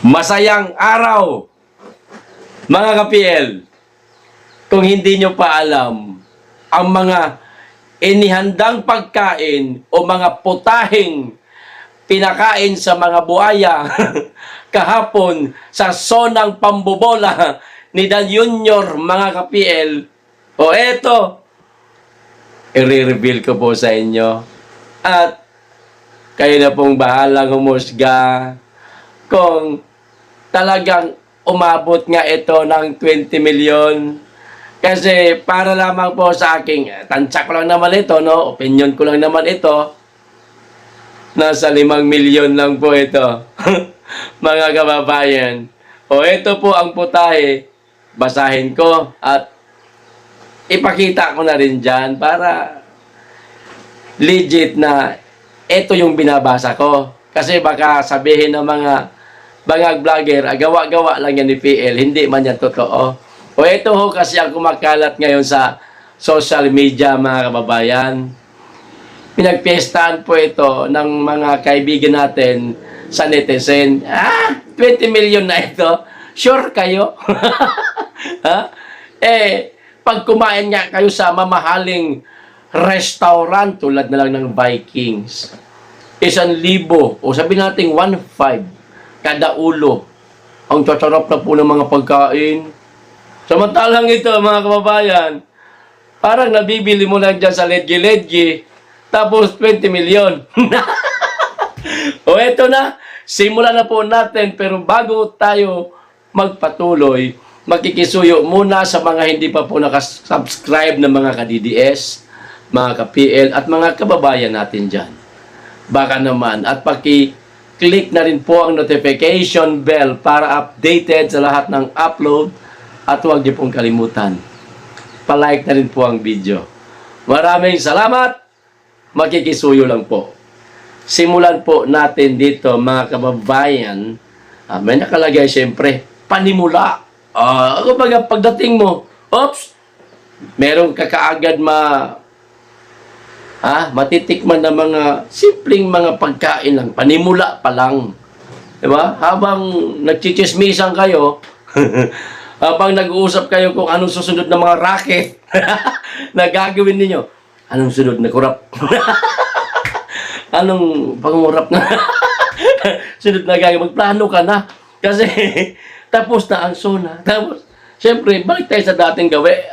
Masayang araw, mga ka-PL. Kung hindi nyo pa alam, ang mga inihandang pagkain o mga putahing pinakain sa mga buhaya kahapon sa sonang pambobola ni Dan Junior, mga ka-PL. O eto, i-reveal ko po sa inyo. At kayo na pong bahalang humusga kung talagang umabot nga ito ng 20 million. Kasi para lamang po sa aking, tansya ko lang naman ito, no? Opinion ko lang naman ito. Nasa 5 million lang po ito. Mga kababayan. O ito po ang putahe. Basahin ko at ipakita ko na rin dyan para legit na ito yung binabasa ko. Kasi baka sabihin ng mga vlogger, gawa-gawa lang yan ni PL, hindi man yan totoo. O ito ho kasi ang kumakalat ngayon sa social media, mga kababayan. Pinagpiestahan po ito ng mga kaibigan natin sa netizen. 20 million na ito. Sure kayo? Ha? Pag kumain nga kayo sa mamahaling restaurant tulad na lang ng Vikings, 1,000 o sabi natin 1,500 kada ulo. Ang tsarap na po ng mga pagkain. Samantalang ito, mga kababayan, parang nabibili mo lang dyan sa ledgi-ledgi, tapos 20 million. O eto na, simulan na po natin, pero bago tayo magpatuloy, makikisuyo muna sa mga hindi pa po nakasubscribe na mga ka-DDS, mga ka-PL, at mga kababayan natin dyan. Baka naman, at click na rin po ang notification bell para updated sa lahat ng upload at huwag niyo pong kalimutan. Pa-like na rin po ang video. Maraming salamat. Makikisuyo lang po. Simulan po natin dito, mga kababayan. May nakalagay siyempre, panimula. Kumbaga pagdating mo, oops, merong kakaagad matitikman na mga simpleng mga pagkain lang. Panimula pa lang. Diba? Habang nagchichismisan kayo, habang nag-uusap kayo kung anong susunod na mga racket na gagawin ninyo. Anong sunod na kurap? Anong pangurap na? Sunod na gagawin. Magplano ka na. Kasi tapos na ang sona. Tapos, syempre, balik tayo sa dating gawi.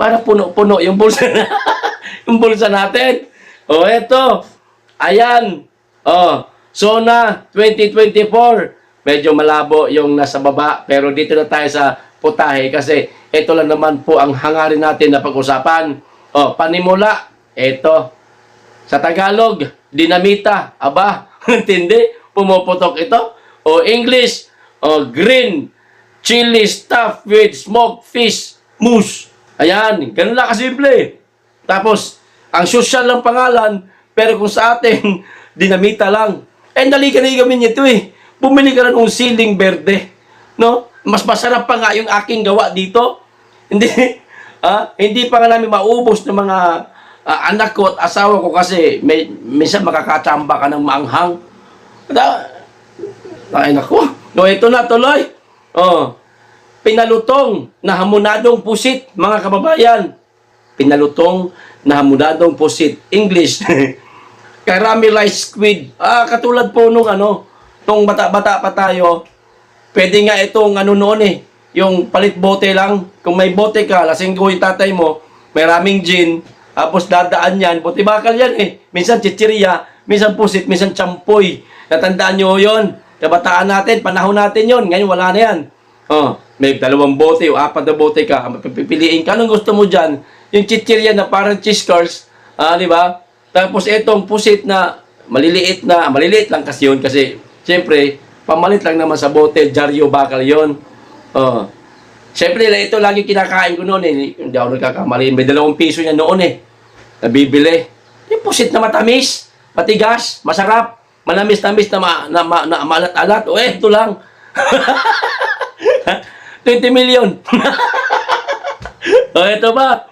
Para puno-puno yung bulsa na. Yung bulsa natin. O, eto. Ayan. Sona 2024. Medyo malabo yung nasa baba. Pero dito na tayo sa putahe. Kasi ito lang naman po ang hangarin natin na pag-usapan. Panimula. Eto. Sa Tagalog, dinamita. Aba, intindi. Pumuputok ito. O, English. Green chili stuffed with smoked fish mousse. Ayan. Ganun lang kasimple. Tapos, ang social lang pangalan, pero kung sa atin, dinamita lang. Dali ka na gawin ito Bumili ka na ng siling berde. No? Mas masarap pa nga yung aking gawa dito. Hindi pa nga namin maubos ng mga anak ko at asawa ko kasi minsan makakatsamba ka ng maanghang. Ay nako. No, ito na tuloy. Pinalutong na hamonadong pusit, mga kababayan. Pinalutong na hamonadong pusit. English. Caramelized squid. Katulad po nung bata-bata pa tayo. Pwede nga itong noon yung palit bote lang. Kung may bote ka, lasing ko yung tatay mo, may raming gin, tapos dadaan yan, buti bakal yan Minsan chichirya, minsan pusit, minsan champoy. Natandaan nyo yun. Kabataan natin, panahon natin yon. Ngayon wala na yan. May 2 bote o 4 na bote ka. Pipiliin ka. Anong gusto mo dyan? Yung chichirya na parang cheese curls. Di ba? Tapos itong pusit na maliliit lang kasi yun. Kasi, siyempre, pamalit lang naman sa bote. Jaryo bakal yun. Siyempre, ito lagi kinakain ko noon Hindi ako nagkakamali. May 2 piso niya noon Nabibili. Yung pusit na matamis, matigas, masarap. Manamis-namis na maalat-alat. Ito lang. 20 million. Ito ba?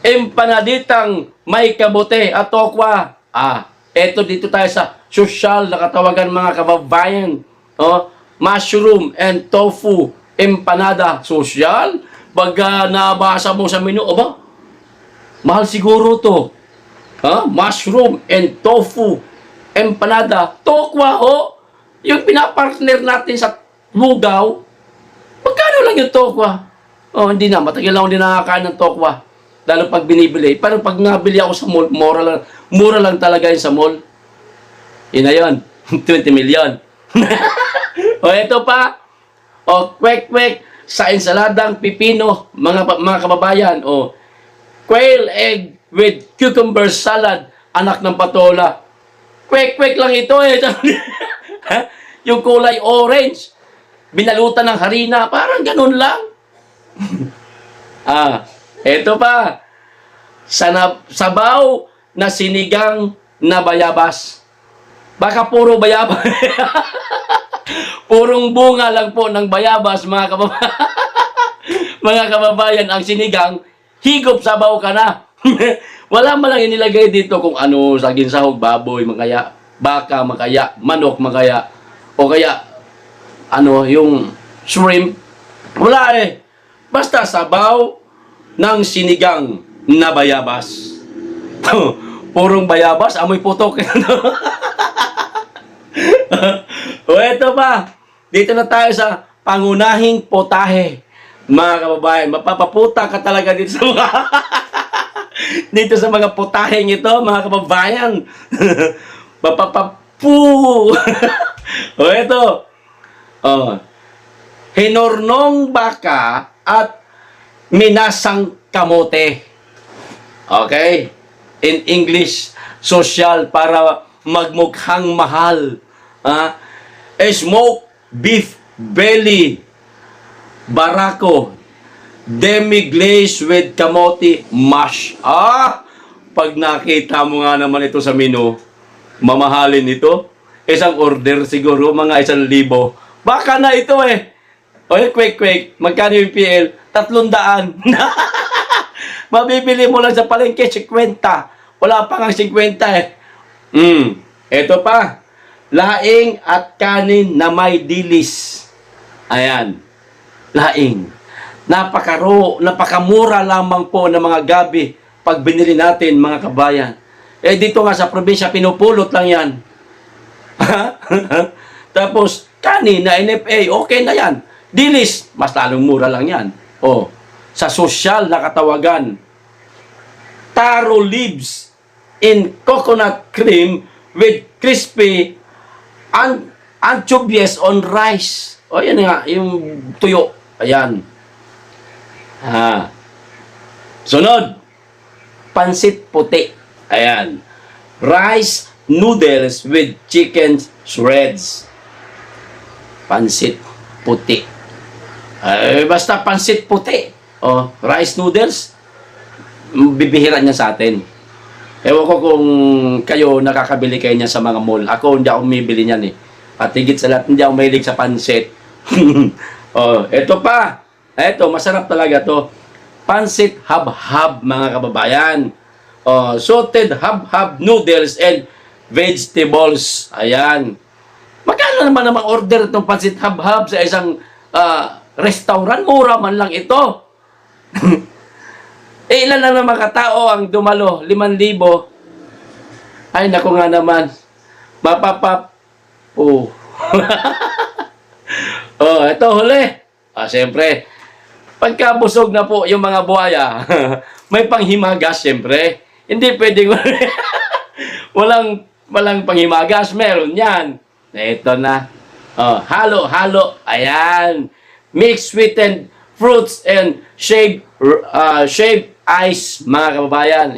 Empanaditang may kabote at tokwa. Ito dito tayo sa social na katawagan, mga kababayan. mushroom and tofu empanada. Social? Pagka nabasa mo sa menu, aba, mahal siguro to. Mushroom and tofu empanada. Tokwa, yung pinapartner natin sa lugaw, magkano lang yung tokwa? Hindi na. Matagal lang ako hindi nakakain ng tokwa. Lalo pag binibili. Pero pag nabili ako sa mall, mura lang talaga yun sa mall. Yun na yun. 20 million. Ito pa. Kwek-kwek sa ensaladang pipino, mga kababayan. Quail egg with cucumber salad, anak ng patola. Kwek-kwek lang ito eh. Yung kulay orange, binalutan ng harina, parang ganun lang. Ito pa. Sabaw na sinigang na bayabas. Baka puro bayabas. Purong bunga lang po ng bayabas, mga kababayan. Mga kababayan, ang sinigang, higop sabaw ka na. Wala man lang inilagay dito kung ano, saging sahog, baboy, makaya, baka, makaya, manok, makaya, o kaya, yung shrimp. Wala eh. Basta sabaw ng sinigang na bayabas. Purong bayabas, amoy putok. Ito pa. Dito na tayo sa pangunahing potahe. Mga kababayan, mapapaputa ka talaga dito sa mga dito sa mga potaheng ito, mga kababayan. Mapapapu. Ito. Hinornong baka at minasang kamote. Okay? In English, social para magmukhang mahal. Smoked beef belly, barako, demi-glaze with kamote mash. Pag nakita mo nga naman ito sa menu, mamahalin ito. Isang order siguro, mga 1,000. Baka na ito eh. Kwek-kwek, magkano yung PL? 300. Mabibili mo lang sa palengke, 50. Wala pa nga 50 eh. Ito pa. Laing at kanin na may dilis. Ayan. Laing. Napakamura lamang po ng mga gabi pag binili natin, mga kabayan. Dito nga sa probinsya, pinupulot lang yan. Tapos, kanin na NFA, okay na yan. Dilis, mas lalong mura lang yan. Sa sosyal na katawagan, taro leaves in coconut cream with crispy anchovies on rice. Yan nga, yung tuyo. Ayan. Sunod, pansit puti. Ayan. Rice noodles with chicken shreds. Pansit puti. Basta pansit puti. Rice noodles, bibihira niya sa atin. Ewan ko kung kayo nakakabili kayo niya sa mga mall. Ako, hindi ako umibili niyan eh. At higit sa lahat, hindi ako mahilig sa pansit. Ito pa. Ito, masarap talaga to. Pansit hab-hab, mga kababayan. Salted hab-hab noodles and vegetables. Ayan. Magkano naman order itong pansit hab-hab sa isang restaurant? Mura man lang ito. Ilan lang naman katao ang dumalo? 5,000. Ay, naku nga naman. Ito huli. Siyempre, pagkabusog na po yung mga buhaya, may panghimagas, siyempre. Hindi pwedeng walang panghimagas. Meron yan. Ito na. Halo-halo. Ayan. Mixed sweetened fruits and shaved ice, mga kababayan.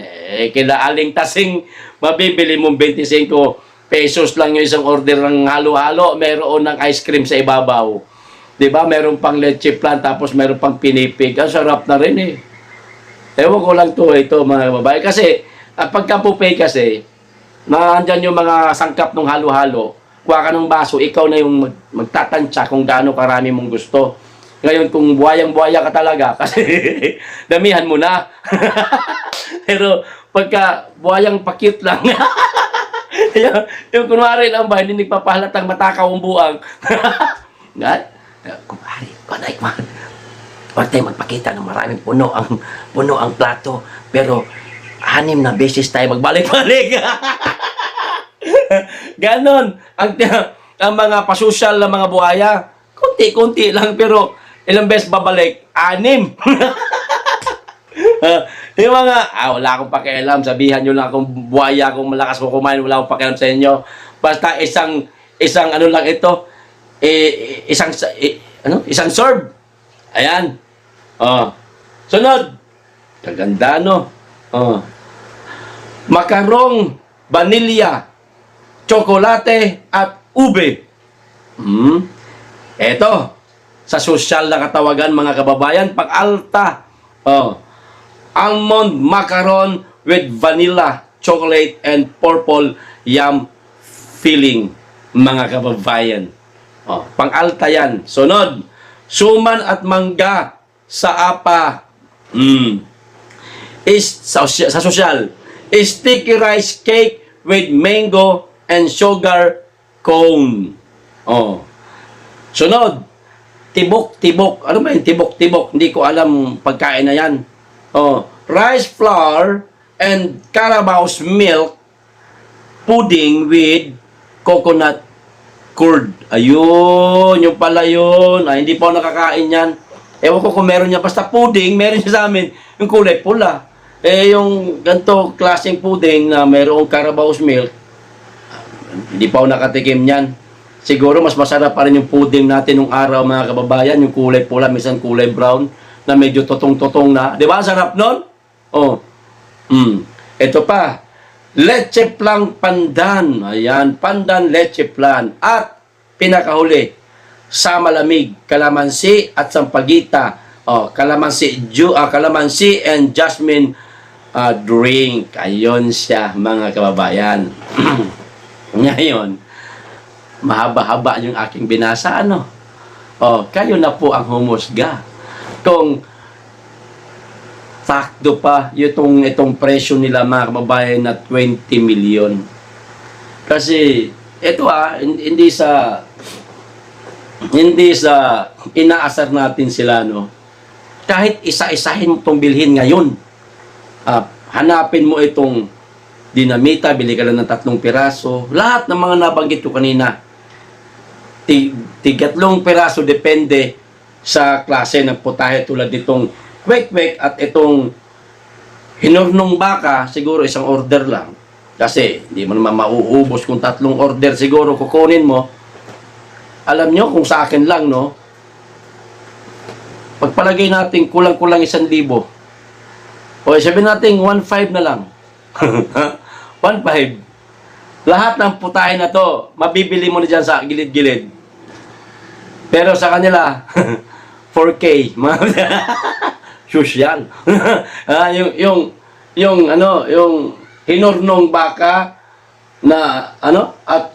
Kailangan tasing mabibili mong 25 pesos lang yung isang order ng halo-halo. Meron ng ice cream sa ibabaw. Diba? Meron pang leche flan, tapos meron pang pinipig. Ang sarap na rin eh. Ewan ko lang ito mga kababayan. Kasi, pagka pupay kasi, andyan yung mga sangkap ng halo-halo, kuha ka ng baso, ikaw na yung magtatansya kung gaano karami mong gusto. Ngayon, kung buhayang-buhaya ka talaga, kasi damihan mo na. Pero, pagka buhayang pa-cute lang, yung kunwari lang ba, hindi nagpapahalatang matakaw ang buang. Nga? Kumari, panay, man. Huwag tayo magpakita ng maraming puno ang plato. Pero, 6 na beses tayo magbalik-balik. Ganon. Ang mga pasosyal na mga buhaya, konti-konti lang, pero ilang beses babalik? 6. Yung mga, wala akong pakialam, sabihan nyo lang akong buhaya, kung malakas ko kumain, wala akong pakialam sa inyo. Basta isang ano lang ito, isang serve. Ayan. Sunod. Kaganda, no? Makarong, vanilya, tsokolate, at ube. Eto, sa sosyal na katawagan, mga kababayan, pag-alta. Almond macaron with vanilla, chocolate, and purple yam filling, mga kababayan. Pang-alta yan. Sunod, suman at mangga sa apa. Sa sosyal, sticky rice cake with mango and sugar cone. Sunod, tibok. Ano ba yung tibok? Hindi ko alam pagkain na yan. Rice flour and Carabao's milk pudding with coconut curd. Ayun, yung pala yun. Hindi pa ako nakakain yan. Ewan ko kung meron niya. Basta pudding, meron niya sa amin. Yung kulay pula. Yung ganito klaseng pudding na mayroong Carabao's milk, hindi pa ako nakatikim yan. Siguro mas masarap pa rin yung pudding natin nung araw, mga kababayan. Yung kulay pula, minsan kulay brown, na medyo totong-totong na. Di ba? Sarap nun? Ito pa. Leche flan pandan. Ayan, pandan leche flan. At pinakahuli, sa malamig, kalamansi at sampagita. Kalamansi and jasmine drink. Ayun siya, mga kababayan. Ngayon, mahaba-haba yung aking binasa, ano? Kayo na po ang humusga. Kung sakto pa itong presyo nila, mga kababayan, na 20 million. Kasi ito hindi sa inaasar natin sila, no. Kahit isa-isahin mo itong bilhin ngayon. Hanapin mo itong dinamita, bili ka lang ng 3 piraso. Lahat ng mga nabanggit ko kanina. 3 piraso, depende sa klase ng putahe, tulad nitong kwek-kwek at itong hinurnong baka, siguro isang order lang. Kasi hindi mo naman mauubos kung 3 order siguro kukunin mo. Alam nyo, kung sa akin lang, no, pagpalagay natin kulang-kulang 1,000. Sabihin natin 1,500 na lang. 1,500. Lahat ng putahe na to, mabibili mo na dyan sa gilid-gilid. Pero sa kanila, 4K. Social. yung hinurnong baka na at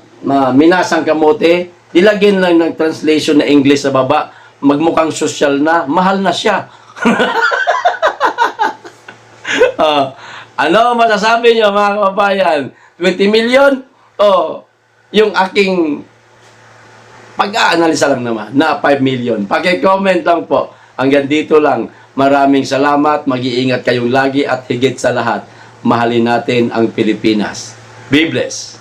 minasang kamote, ilagyan lang ng translation na English sa baba, magmukhang social na, mahal na siya. Ano masasabi niyo, mga kababayan? 20 million? Yung aking pag-aanalisa lang naman na 5 million. Paki-comment lang po. Hanggang dito lang. Maraming salamat. Mag-iingat kayong lagi at higit sa lahat, mahalin natin ang Pilipinas. Be blessed.